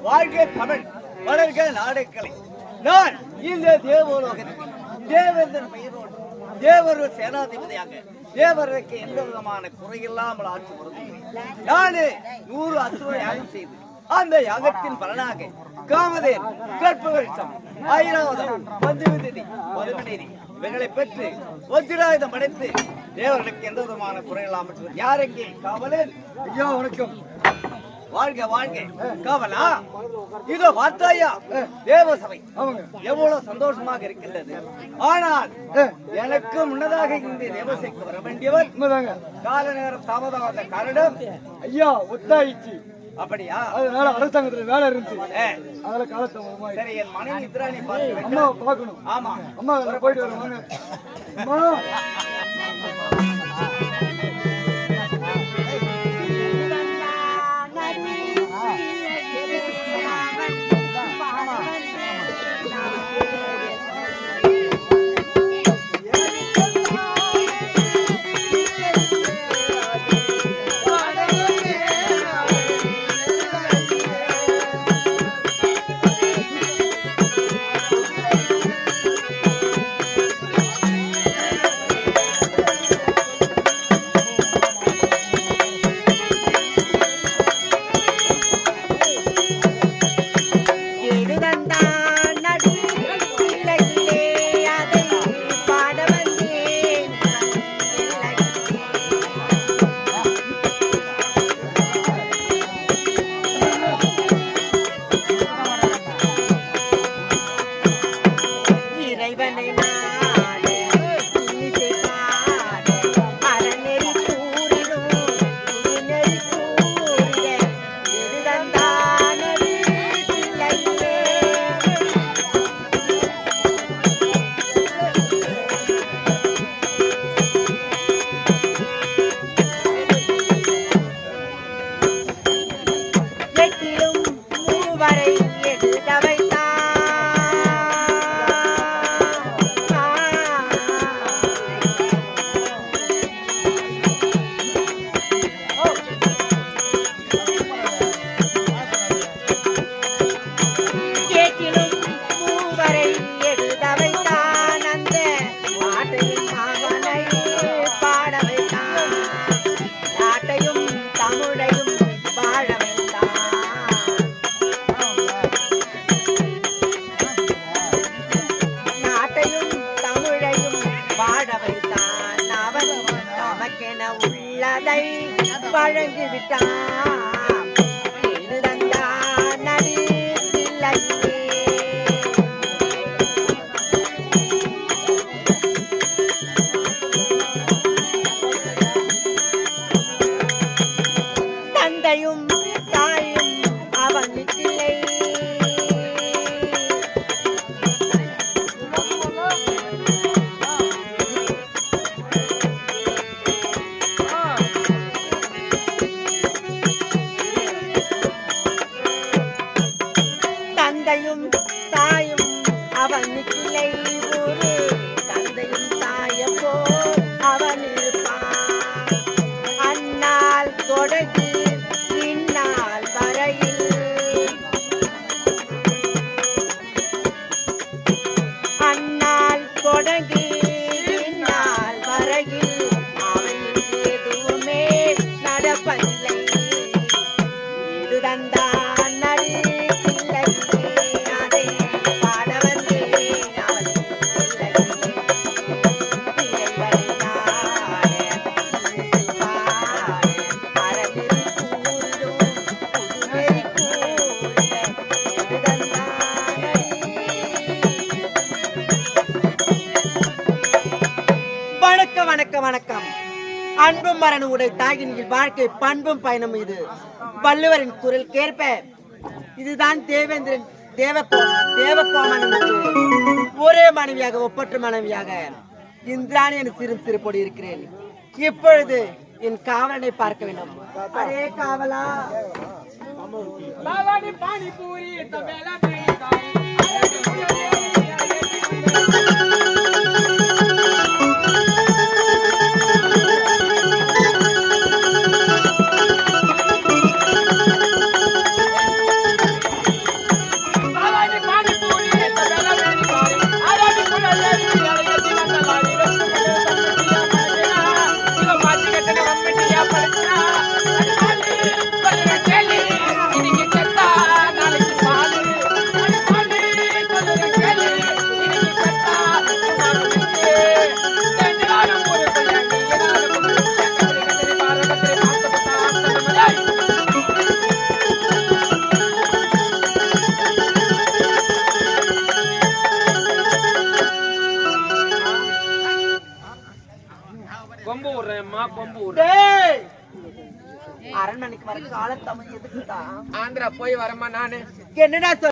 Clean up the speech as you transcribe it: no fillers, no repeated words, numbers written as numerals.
வாழ்க்கை தமிழ் வளர்க நாடுகளை. நான் இந்த தேவலோகத்தில் தேவேந்திரன் பெயரோடு தேவர் சேனாதிபதியாக தேவருக்கு எந்த விதமான குறையில்லாமல் ஆட்சி வருகிறேன். நானு 100 அசுர யாகம் செய்து அந்த யாகத்தின் பலனாக காமதேன் கற்பவரிசம் ஐராவதம் பஞ்சவிதி மதுமநீதி இவைகளை பெற்று வஜ்ராயுதம் அடைத்து தேவர்களுக்கு எந்த விதமான குறையில்லாமல். யார் எங்கே காவலன்? ஐயா வணக்கம். வாழ்க வாழ்க. காவலா, இதோ பார்த்தாயா தேவசபை எவ்வளவு சந்தோஷமாக இருக்கின்றது. ஆனால் எனக்கு முன்னதாக இந்த தேவசபைக்கு வர வேண்டியவர் கால நேரம் தாமதமாக காரணம் ஐயா ஒத்தாயிடுச்சு. அப்படியா? அதனால அரசாங்கத்துல வேலை இருந்துச்சு. அதனால காலத்தை சரி, என் மனைவி இந்திராணி பார்த்து அம்மா பார்க்கணும். ஆமா அம்மா போயிட்டு வருவாங்க. அம்மா வணக்கம். அன்பும் மரணம் உடைய தாயின் வாழ்க்கை பண்பும் பயணம். இது வள்ளுவரின் குரல் கேற்ப இதுதான் தேவேந்திரன் தேவகோமனுக்கு ஒரே மனைவியாக ஒப்பற்ற மனைவியாக இந்திராணி என சிறு பொடி இருக்கிறேன். இப்பொழுது என் காவலனை பார்க்க வேண்டும். அரே காவலா, பானிபூரி கொம்பு விடுறேன்மா, கொம்பு விடுறேன். டேய், அரண்மனைக்கு வர காலத்தமிழ் எதுக்குடா? ஆந்திரா போய் வரமா நானு என்னடா